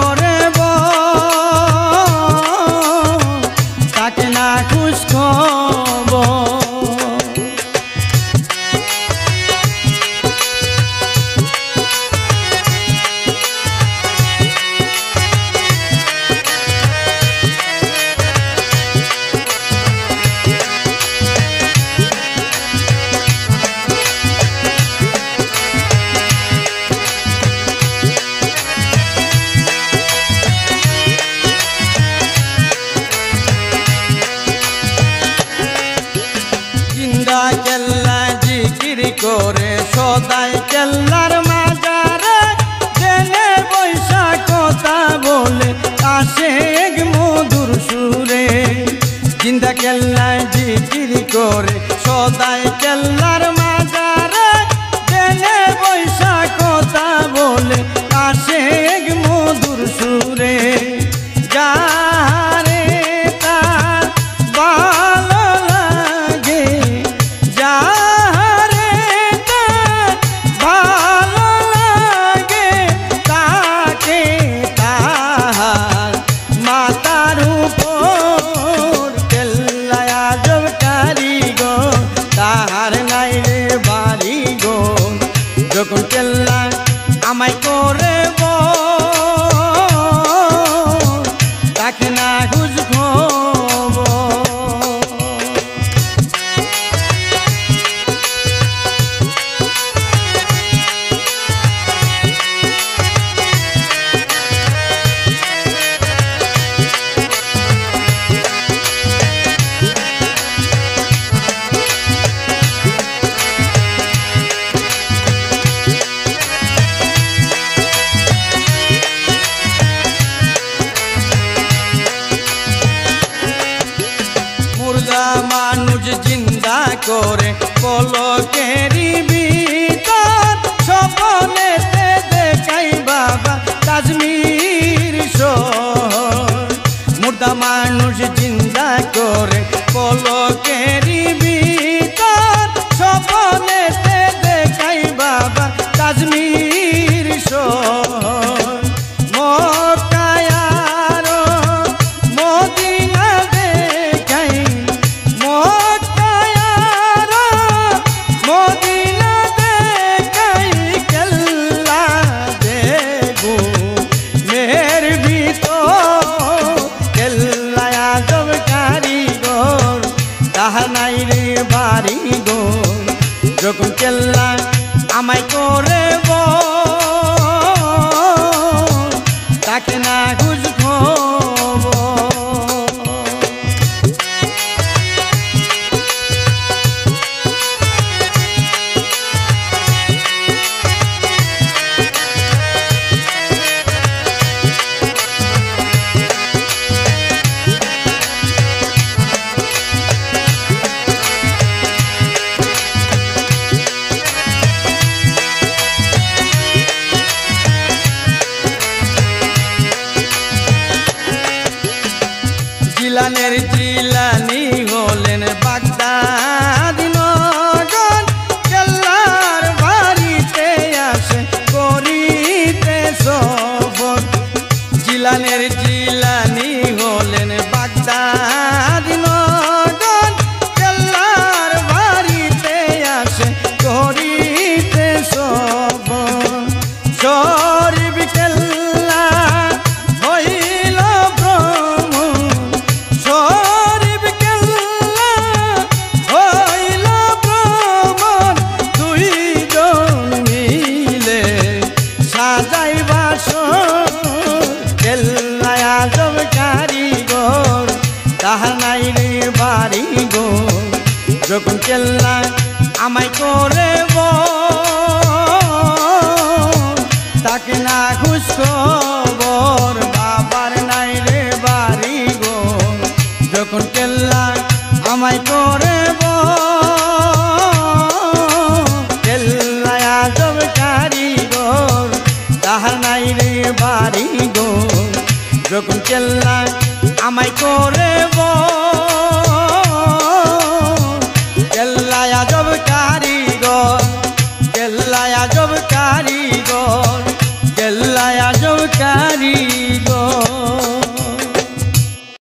করে তাকে না খুশ খবর। কেল্লা জিকির করে সদাই কেল্লার মাজারে জেনে বৈশা কথা বলে আশেক মধুর সুরে। জিন্দা কেল্লা জিকির করে সদাই কেল্লার মাজারে জেনে বৈশা কথা বলে আশেক মধুর সুরে। যারে তার ভালো লাগে, যারে তার ভালো লাগে, তাকে তাহার মাথার উপর কেল্লায় আজব কারিগর, তাহার নাই রে বাড়িঘর। যখন কেল্লা আমায় করে তাকে না খুঁজ খবর। মুর্দা মানুষ জিন্দা করে পলকেরই ভিতর, স্বপ্নেতে দেখাই বাবা তাজমির শহর। মুর্দা মানুষ জিন্দা করে পলকেরই ভিতর, স্বপ্নেতে দেখাই বাবা তাজমির শহর। মক্কায় আর মদিনা দেখাই, মক্কায় আর মদিনা দেখাই, কেল্লা দেবো মেহের ভিতর। কেল্লায় আজব কারিগর, তাহা নাই রে বাড়িঘর। যখন কেল্লা আমায় করে তাকে না খুঁজ খবর। জিলানের জিলানি হলেন বাগদাদি নগর, কেল্লার বাড়িতে আসে করিতে সফর। জিলানের জিলানি হলেন বাগদাদি নগর, কেল্লার বাড়িতে আসে করিতে সফর। শরীফ কেল্লা হইল ব্রহ্ম, শরীফ কেল্লা হইল ব্রহ্মণ। দুইজন মিলে সাজাই বাসর, কেল্লায় আজব কারিগর, তাহা নাই রে বাড়িঘর। যখন কেল্লা আমায় করে তাকে না খুঁজ খবর, বাবার নাই রে বাড়িঘর। যখন কেল্লা আমায় করে কেল্লায় আজব কারিগর, তাহার নাই রে বাড়িঘর। যখন কেল্লা আমায় করে